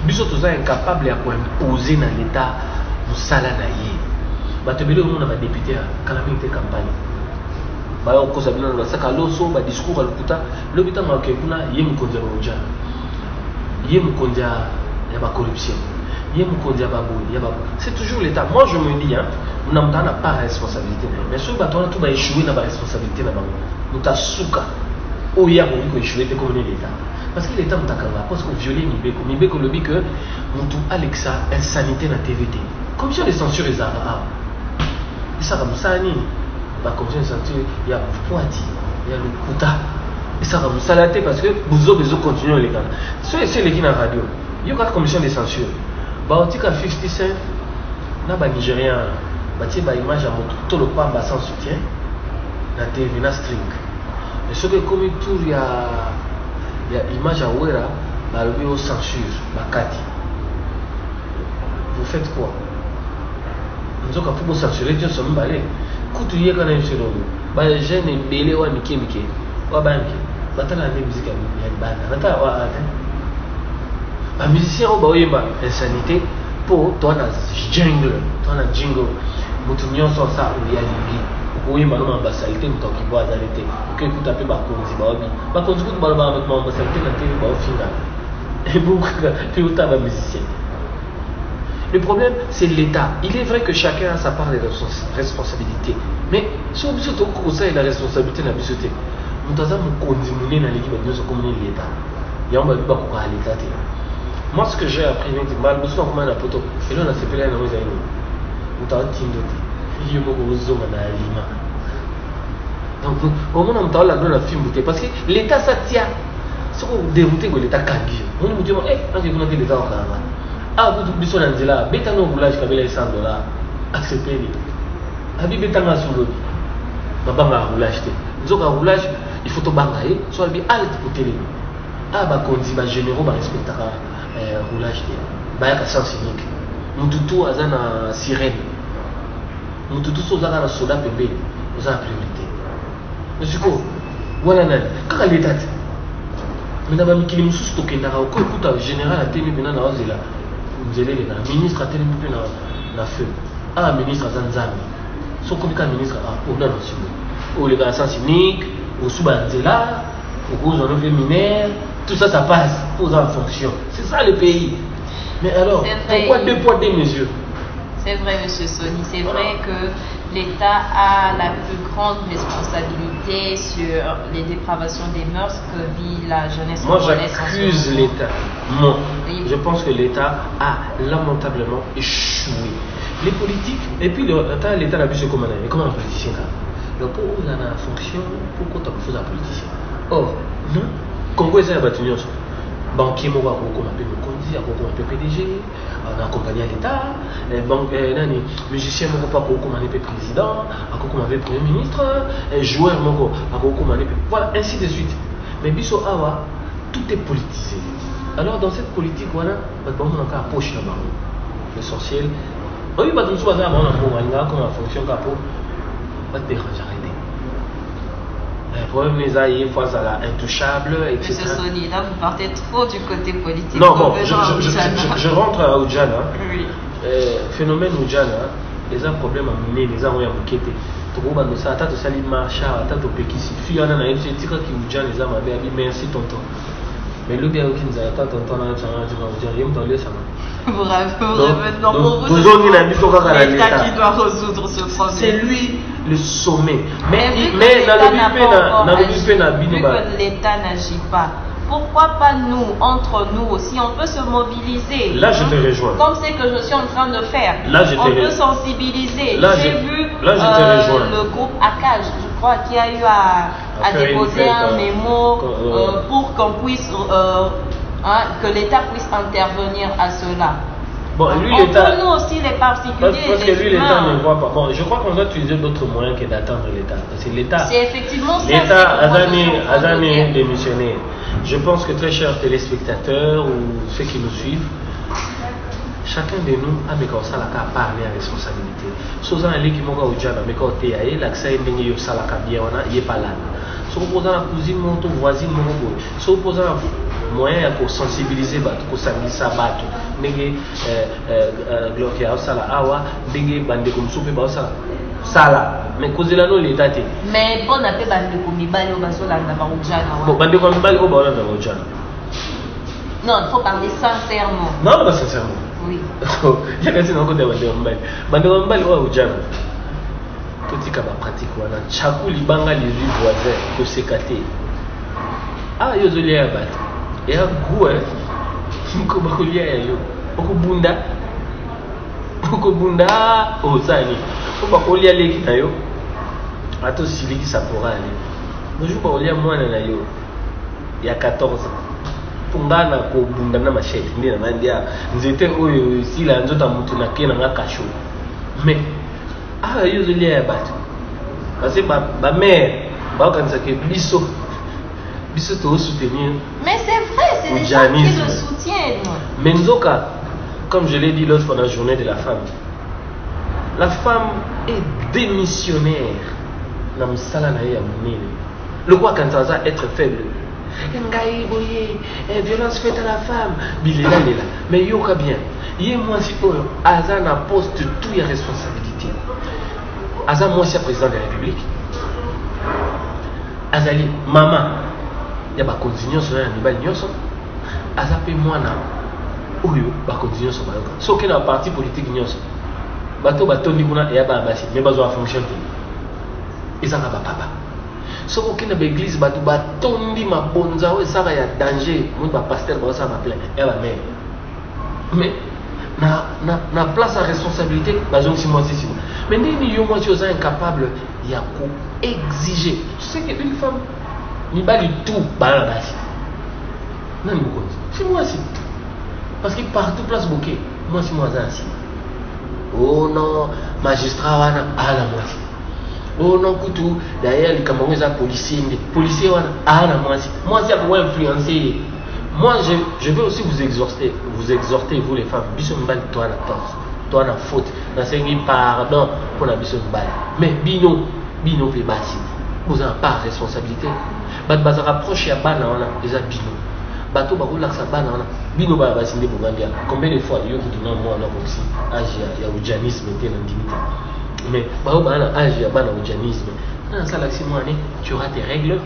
Nous sommes incapables d'imposer dans l'État pour salaire. Je vais vous dire que député à la campagne. Je vais vous dire que le discours à l'hôpital, l'hôpital m'a dit qu'il y a la corruption. C'est toujours l'État. Moi je me dis, nous n'avons pas la responsabilité. Mais si nous avons échoué dans la responsabilité, nous avons souka. Où il y a échoué comme l'État. Parce que l'État nous a parce qu'on violé Mibeko. Mibeko le dit que nous avons Alexa, insanité dans la TVT. Commission de censure les Arabes. Et ça, comme ça, la commission de censure, il y a Poiti, il y a le Kouta. Et ça, comme ça, parce que vous avez besoin de continuer les gars. C'est les qui dans la radio. Il y a une commission de censure. Baotika 50 Cent, na ba Nigérien, batie ba image à moto, tout le pamba sans soutien, na TV, na string. Et ce que comme tout il y a image à Ouera, ba le bio censure, ba Kati. Vous faites quoi? Nous avons pour censurer Dieu sommes balé. Coutu yé kana yé l'eau. Ba jeune belé wa mike, wa banki. Ba tala na musique ya bana. Nata wa ate. Un musicien qui a insanité pour toi jingle, mutunyo sans ça ou ya libi. Oui, malheureusement, la saleté, nous t'en vas arrêter. Que vous tapez ma conzi, ma conzi, vous m'avez avec ma saleté, la télé, au final. Et vous, puis vous tapez musicien. Le problème, c'est l'État. Il est vrai que chacun a sa part de responsabilité. Mais si vous êtes au conseil de la responsabilité de la société, nous avons continué dans l'équipe de l'État. Il y a un peu de l'État. Moi, ce que j'ai appris, c'est que je suis en train photo. Et là, on a fait plein de choses. On a dit que je suis donc, au moment où on a film, parce que l'État s'attient. Si on dérouté que l'État candidat, on nous dit, on dit l'État en Ghana. Ah, vous êtes en Angela, vous êtes en roulage qui avait les $100. Acceptez-les. Vous êtes en sous-lobby. Vous êtes en roulage. Vous êtes en roulage, il faut tout bangayer, soit vous êtes en télé. Ah, bah, quand on dit, bah, généraux, bah, respectera. Roulage de baya ka sens unique mututu azana sirène mututu sozaka na soda pembe oza priorité monsieur ko wala nani kaka l'état mais ba mikili mususu tokendaka ko écoute général atemi bina na ozela nzelele na ministre atemi pe na feu ah ministre azanzami soko bika ministre on a reçu au les gars sens unique au suba nzela au zone féminine. Tout ça, ça passe pour en fonction. C'est ça le pays. Mais alors, pourquoi 2 poids 2 mesures? C'est vrai, M. Soni. C'est vrai que l'État a la plus grande responsabilité sur les dépravations des mœurs que vit la jeunesse. Moi, j'accuse l'État. Moi, je pense que l'État a lamentablement échoué. Les politiques, et puis l'État n'a plus ce comment un politicien. Donc, pour vous, en a fonction, pourquoi tu as besoin d'un politicien? Or, non. Congo est un bâtiment. Banquier, moi, on appelle le Condi, on appelle PDG, on a accompagné l'État, musicien, on a accompagné le président, on a accompagné le premier ministre, joueur, on a accompagné. Voilà, ainsi de suite. Mais Bisso Awa, tout est politisé. Alors, dans cette politique, voilà, on a encore un poche là-bas. L'essentiel. Oui, on a tout ça, on a comme la fonction capot, on va te déranger. Le problème, les face à la intouchable, etc. Monsieur Soni, là, vous partez trop du côté politique. Non, bon, je rentre à Oudjana. Oui. Phénomène Oudjana, les problèmes à mener, les gens ont enquêté. tokobanda osala ata tosali marchar ata topekisi fi wana na ye biso etikaki ujana eza mabe abi merci tonton mais lobi ayoki nzala ata tonton na nsanga tika ujana ye moto aliosanga tozongi na biso kaka na l'État qui doit résoudre ce problème. C'est lui le sommet. Mais vu que l'État n'agit pas, pourquoi pas nous, entre nous aussi, on peut se mobiliser. Là, je te rejoins. Comme c'est que je suis en train de faire. Là, on peut sensibiliser. J'ai vu le groupe ACAJ, je crois, qui a eu à déposer un mémo pour qu'on puisse, que l'État puisse intervenir à cela. Bon, lui, l'État. Nous aussi, les particuliers. Parce que lui, l'État ne voit pas. Bon, je crois qu'on doit utiliser d'autres moyens que d'attendre l'État. Parce que l'État. C'est effectivement ça. L'État a donné démissionné. Je pense que très chers téléspectateurs ou ceux qui nous suivent, chacun de nous a mis ça la part à responsabilité. Souvent, les qui m'ont dit mais quand tu es l'accès est venu ça la bien on a il est pas là. Si vous posez la cousine mon voisine mon beau. Si vous posez moyen pour sensibiliser pour sensibiliser battre. Nenge Gloria sala awa ndenge bande comme soupe ba sala mais cause la non l'état té mais bon appé bande comme mibali o bazolanda ba ujana bon bande comme mibali o bazolanda ba ujana non il faut parler sincèrement non pas sincèrement oui ya kasi na côté bande comme mibali o ujana totika ba pratique wana chaku libanga les voisins to sekate ah yo zolia bat et a goût ko bakolia yo okubunda osani ko bakolia leki na yo ato siliki sapora ali bonjour bakolia mwana na yo ya 14 pungana ko bunda na machete ndina na ndia nzete oyo sila nzota mutu na kena nga kasho mais yo zolia ya batu parce que ba mère ba kanisa ke biso to soutenir. Mais c'est vrai, c'est les gens qui le soutiennent. Menzoka, comme je l'ai dit l'autre fois dans la journée de la femme est démissionnaire. Le quoi quand ça va être faible. Violence faite à la femme. Mais yoka bien. Moi si Aza na poste tout y responsabilité. Aza moi c'est président de la République. Azali maman. Il y a des conditions sur les nyoso azape mwana oyo ba conditions sur bayoka so que na parti politique nyoso bato batondi kuna ya ba basi mais bazo fonction te ezanga ba papa so ko kina ba église bato batondi mabonza o ça ya danger mon ba pasteur ba ça ba plein ya ba mère mais na place à responsabilité bazo si moi si mais ni yo moi tu es incapable ya ko exiger tu sais que une femme ni pas du tout bala basi non beaucoup c'est moi aussi parce que partout place bouquet moi c'est moi ainsi oh non magistrat wana ala moi oh non kutu derrière les camerounais à policier wana ala moi c'est pour influencer moi je veux aussi vous exhorter vous les femmes biso mbali toi la tort toi la faute na sengi pardon pour la biso mbali mais bino pe basi vous n'avez pas responsabilité. Bat baza rapproche ya bana wana déjà bino. Bato ba relaxa bana wana bino ba basinde bongambia. Combien de fois yo kudina moi na comme âge ya ujanisme était dans dignité. Mais ba bana âge ya bana ujanisme. Dans ça là moi tu auras tes règles.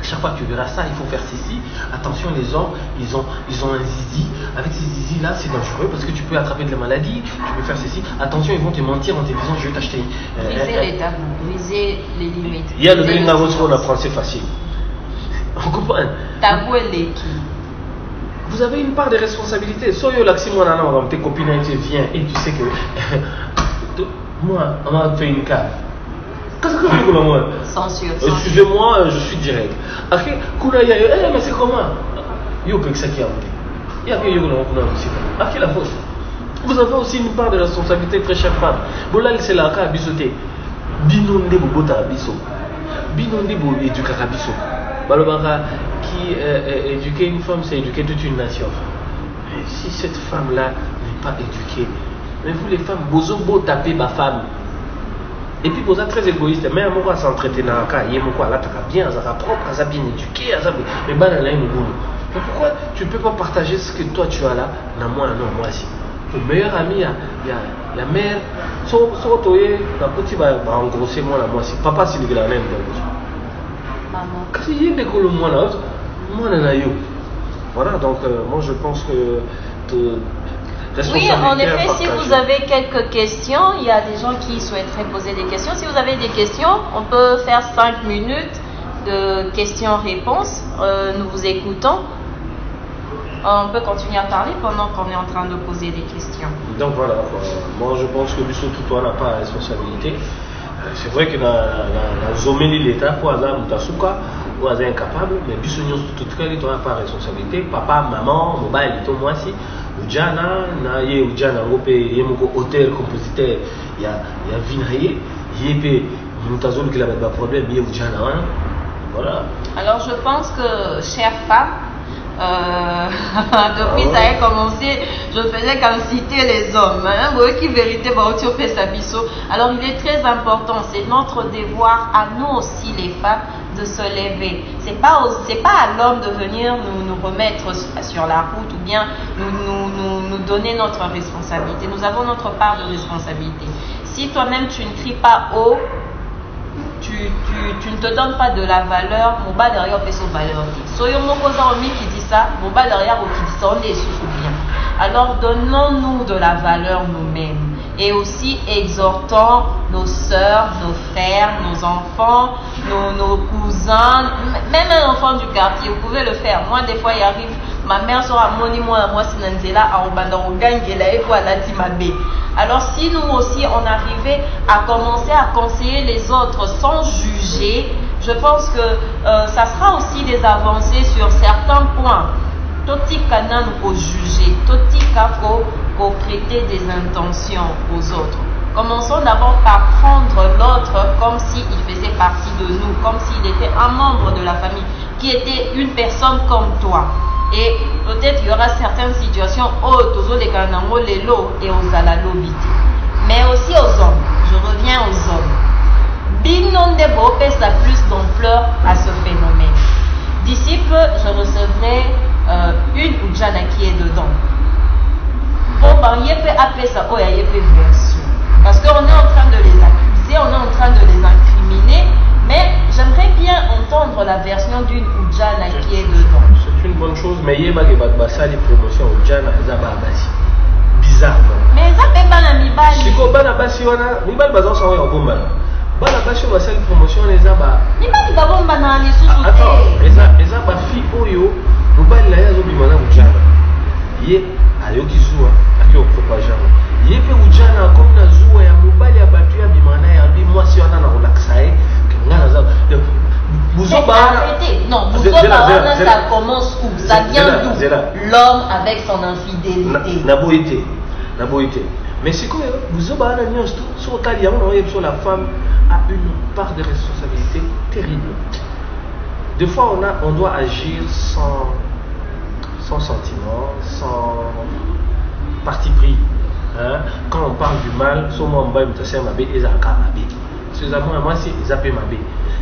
À chaque fois que tu verras ça, il faut faire ceci. Attention, les hommes, ils ont un zizi. Avec ces zizi là, c'est dangereux parce que tu peux attraper de la maladie. Tu peux faire ceci. Attention, ils vont te mentir en te disant je vais t'acheter. Briser les tabous, briser les limites. Il y a le Bénin on apprend, c'est facile. On comprend. Tabou et l'équipe. Vous avez une part de responsabilité. Soyo l'aximo nana, tes copines, tu viens et tu sais que moi, on m'a fait une cave. Qu'est-ce que vous voulez moi? Censure. Excusez-moi, je suis direct. Après, mais c'est comment? Yo que ça qui a monté. Il y a que yo aussi. Après la faute. Vous avez aussi une part de responsabilité, très chère femme. Bolal c'est la cas bisoté. Binonde bobota biso. Binonde bo éduquer biso. Balobara qui éduquer une femme, c'est éduquer toute une nation. Mais si cette femme-là n'est pas éduquée, mais vous les femmes, vous beau taper ma femme. Et puis vous êtes très égoïste, mais moi s'entretenir dans le cas, il y a bien, ça propre, ça bien éduqué, mais pourquoi tu ne peux pas partager ce que toi tu as là, moi non, moi si. Ton meilleur ami, il y a mère. Engrosser moi, moi, si papa, c'est le même. Maman. Voilà, donc moi je pense que. Oui, en effet, si vous avez quelques questions, il y a des gens qui souhaiteraient poser des questions. Si vous avez des questions, on peut faire 5 minutes de questions-réponses. Nous vous écoutons. On peut continuer à parler pendant qu'on est en train de poser des questions. Donc voilà, moi je pense que Bissot tout n'a pas la responsabilité. C'est vrai que la zomé l'État pour avoir Moutasuka ou avoir incapable, mais Bissot tout cas il n'a pas la responsabilité. Papa, maman, mobile, tout moi si. Ujana, na ye Ujana, ngope yemoko auteur, compositeur, il y a Vinaye, yépé Moutazol qui a pas de problème, il y a Ujana, voilà. Alors je pense que, chère femme, depuis ça a commencé, je faisais comme citer les hommes. Hein, qui vérité, fait sa biseau. Alors il est très important, c'est notre devoir à nous aussi les femmes de se lever. C'est pas à l'homme de venir nous remettre sur la route ou bien nous donner notre responsabilité. Nous avons notre part de responsabilité. Si toi-même tu ne cries pas haut, tu ne te donnes pas de la valeur, mon bas derrière fait son valeur. Soyons mon cousin qui dit ça, mon bas derrière qui dit ça, on est sous bien. Alors donnons-nous de la valeur nous-mêmes et aussi exhortons nos sœurs, nos frères, nos enfants, nos cousins, même un enfant du quartier, vous pouvez le faire. Moi des fois il arrive, ma mère sera moi sinanzela à Obanda Ogangela et voilà Timabé. Alors si nous aussi on arrivait à commencer à conseiller les autres sans juger, je pense que ça sera aussi des avancées sur certains points. Toti kana nous juger, toti kako pour prêter des intentions aux autres. Commençons d'abord par prendre l'autre comme s'il faisait partie de nous, comme s'il était un membre de la famille, qui était une personne comme toi. Et peut-être il y aura certaines situations mais aussi aux hommes. Je reviens aux hommes. Binondebo pèse la plus d'ampleur à ce phénomène. D'ici peu, je recevrai une Ujana qui est dedans. Parce qu'on est en train de les accuser, on est en train de les incriminer, mais j'aimerais bien entendre la version d'une Ujana qui est dedans. C'est une bonne chose, mais il y a des promotions Ujana, bizarre. Mais ça fait pas la mibali. Si vous avez une mibali, vous avez une bombe. Bana basi on va faire une promotion les aba. Mibali d'abord banana les sous. Attends, les aba fi oyo, mobile la yazo bimana Ujana. Ye ayoki zuwa, akio propaganda. Ye pe Ujana comme na zuwa ya mobile ya batu ya bimana ya bi moi si on a na relaxer, que ngana za. Non, ça commence où? Ça vient d'où? L'homme avec son infidélité. Naboïté. Mais c'est quoi? Vous avez sur la femme a une part de responsabilité terrible. Des fois, on doit agir sans sentiment, sans parti pris. Hein? Quand on parle du mal, moi, c'est Izapé Mabé.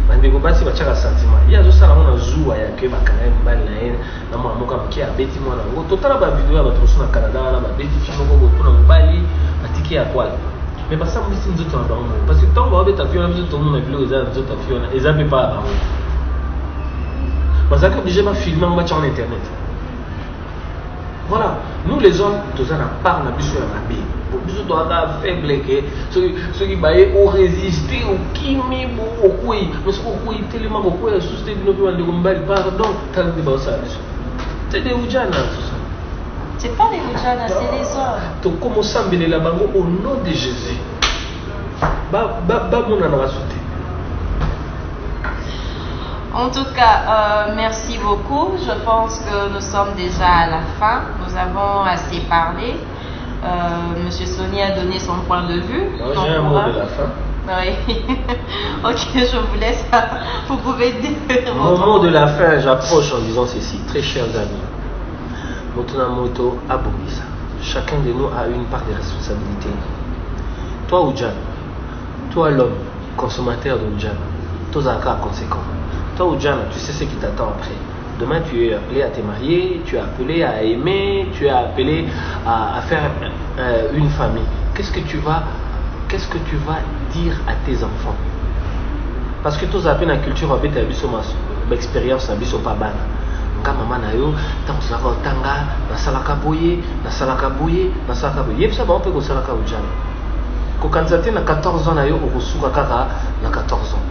Mandeko basi bachaka sentiment ya zo sala mona zuwa ya ke bakana mbali na yene na mwa moka mkia abeti mwana ngo totala ba video ya batrosu na Canada na ba beti fimo ngo kuna mbali atiki ya kwala mais basa mbisi nzoto na bango parce que tant ba beta fiona biso tout na bilo eza nzoto fiona eza pe pas bango parce que obligé ba filmer ngba sur internet. Voilà, nous les hommes tous en part na biso ya mabe biso to aka faible que ceux qui baillent au résister au kimi au koi mais ce koi tellement beaucoup ya susté bino pe bande kombali pardon tant de ba ça c'est des Ujana tout ça. C'est pas des Ujana, c'est des hommes. Donc comment s'embêler la bango au nom de Jésus. Ba mon na rasuté. En tout cas, merci beaucoup. Je pense que nous sommes déjà à la fin. Nous avons assez parlé. Monsieur Sony a donné son point de vue. J'ai un mot de la fin. Oui. Ok, je vous laisse. Vous pouvez dire. Mon mot de la fin, j'approche en disant ceci. Très chers amis, Motonamoto Abomisa. Chacun de nous a une part de responsabilité. Toi, Ujana, toi, l'homme, consommateur de Ujana, toi, Zaka, conséquent. Toi, Ujana, tu sais ce qui t'attend après. Demain, tu es appelé à te marier, tu es appelé à aimer, tu es appelé à faire une famille. Qu'est-ce que tu vas dire à tes enfants? Parce que tous appellent la culture en fait l'expérience, pas banne. Nga maman na yo, tant que ça tanga, na salaka boye, na salaka boye, na salaka boye. Yep ça va on peut ko salaka ujana. Ko kanzate na 14 ans na yo okusuka kaka na 14 ans.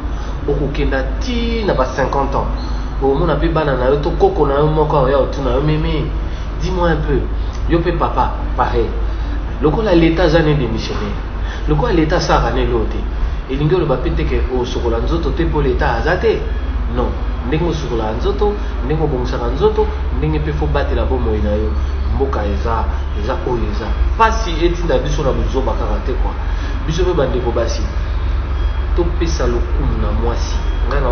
Okukenda ti na ba 50 ans. Au mon appel banana yo to koko na yo moko ya otuna yo mémé. Dis-moi un peu. Yo pe papa pareil. Lokola l'état zané démissionnaire. Lokola l'état ça rané loté. Et l'ingo le bapete que au sokola nzoto te pour l'état azate. Non. Ndenge sokola nzoto, ndenge bongisa nzoto, ndenge pe fo batela bomo ina yo. Mboka eza oyo eza. Pasi etinda biso na buzo bakara te quoi. Biso pe bande ko basi. To pesa lokumu na mwasi. Nga na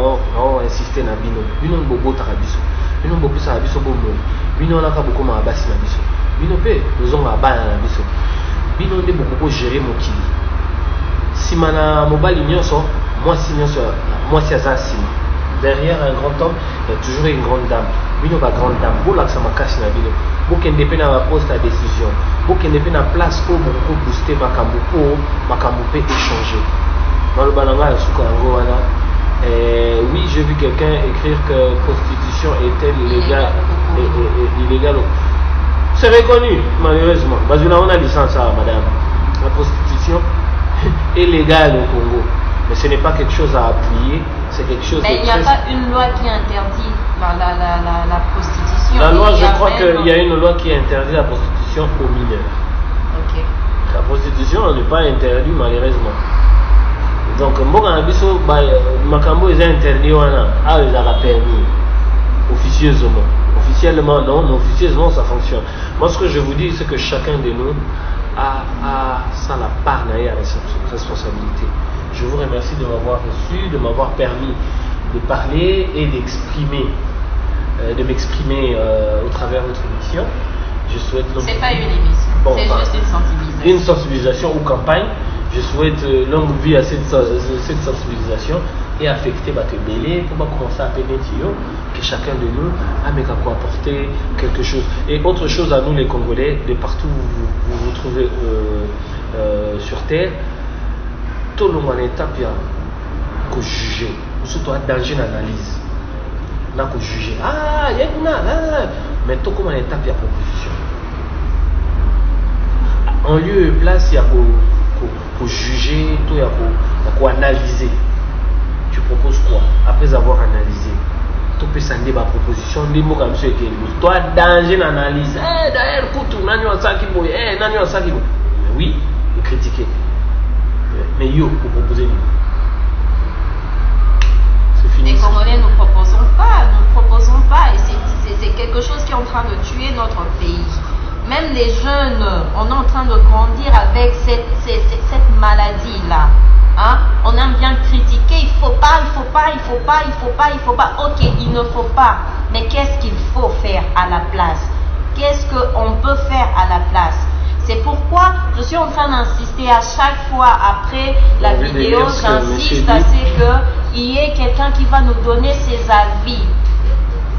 insister na bino. Bino mbobota ka biso. Bino mbopesa ka biso bomo. Bino na ka bokoma basi na biso. Bino pe ozonga bana na biso. Bino nde bokoko gérer mokili. Sima na mobali nyonso, mwasi aza sima. Derrière un grand homme, il y a toujours une grande dame. Bino ba grande dame, bo laksa makasi na bino. Bo kende pe na poste à décision. Bo kende pe na place pour beaucoup booster makambo pe échanger. Dans le balanga ya suka yango wana. Oui, j'ai vu quelqu'un écrire que prostitution est illégale. C'est reconnu, malheureusement. Parce que là, on a licence, madame. La prostitution est légale au Congo. Mais ce n'est pas quelque chose à appuyer. C'est quelque chose. Mais il n'y a pas une loi qui interdit la prostitution. La loi, je crois qu'il y a une loi qui interdit la prostitution aux mineurs. Ok. La prostitution n'est pas interdite, malheureusement. Donc, Makambo est interdit, ils ont permis officieusement. Officiellement, non, mais officieusement, ça fonctionne. Moi, ce que je vous dis, c'est que chacun de nous a ça la part de responsabilité. Je vous remercie de m'avoir reçu, de m'avoir permis de parler et d'exprimer, au travers de votre émission. Je souhaite. C'est pas une émission, c'est juste une sensibilisation. Une sensibilisation ou campagne. Je souhaite longue vie à cette sensibilisation et affecter votre belé pour pas commencer à peiner que chacun de nous a apporter quelque chose. Et autre chose à nous les Congolais, de partout où vous vous trouvez sur terre, tout le monde est tapé à juger, ou surtout à danger d'analyse. Là, qu'on juger. Ah, il y a une mais tout le monde est tapé à proposition. En lieu et place, il y a pour juger, il y a pour analyser. Tu proposes quoi? Après avoir analysé, tu peux s'en dire ma proposition, des mots comme ça, toi, danger d'analyse. D'ailleurs, écoute, oui, vous critiquez. Mais yo, vous proposez. C'est fini. Les Congolais ne proposons pas, et c'est quelque chose qui est en train de tuer notre pays. Même les jeunes, on est en train de grandir avec cette maladie-là. Hein? On aime bien critiquer, il faut pas. Ok, il ne faut pas. Mais qu'est-ce qu'il faut faire à la place? Qu'est-ce qu'on peut faire à la place? C'est pourquoi je suis en train d'insister à chaque fois après la vidéo, j'insiste à ce qu'il y ait quelqu'un qui va nous donner ses avis.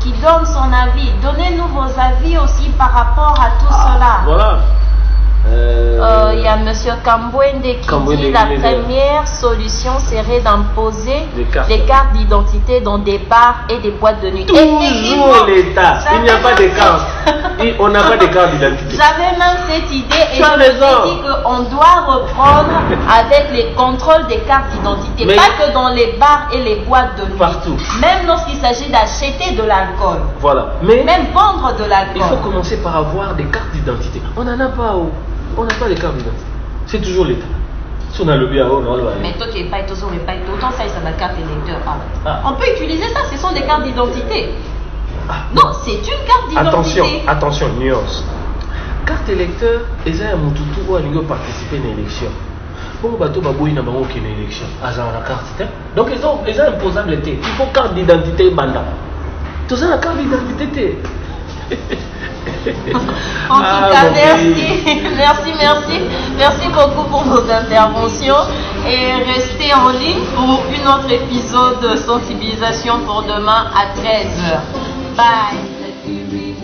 Qui donne son avis. Donnez-nous vos avis aussi par rapport à tout cela. Voilà. Il y a M. Kambwende qui dit la première solution serait d'imposer des cartes d'identité dans des bars et des boîtes de nuit. Toujours l'État. Il n'y a pas de cartes. On n'a pas de cartes d'identité. J'avais même cette idée et je me suis dit qu'on doit reprendre avec les contrôles des cartes d'identité. Pas que dans les bars et les boîtes de nuit. Partout. Même lorsqu'il s'agit d'acheter de l'alcool. Voilà. Mais même vendre de l'alcool. Il faut commencer par avoir des cartes d'identité. On n'en a pas. On n'a pas de cartes d'identité. C'est toujours l'État. Si on a le bien, on a le bien. Mais toi qui n'es pas autant ça, ça la carte électeur. On peut utiliser ça, ce sont des cartes d'identité. Non, c'est une carte d'identité. Attention, nuance. Carte électeur, ils ont un moutou où ils ont participé à une élection. Pour le bateau, ils n'ont pas aucune élection. Ils ont la carte. Donc ils ont imposabilité. Il faut carte d'identité banda. Tous ont la carte d'identité. En tout cas, merci beaucoup pour vos interventions et restez en ligne pour une autre épisode de sensibilisation pour demain à 13h. Bye.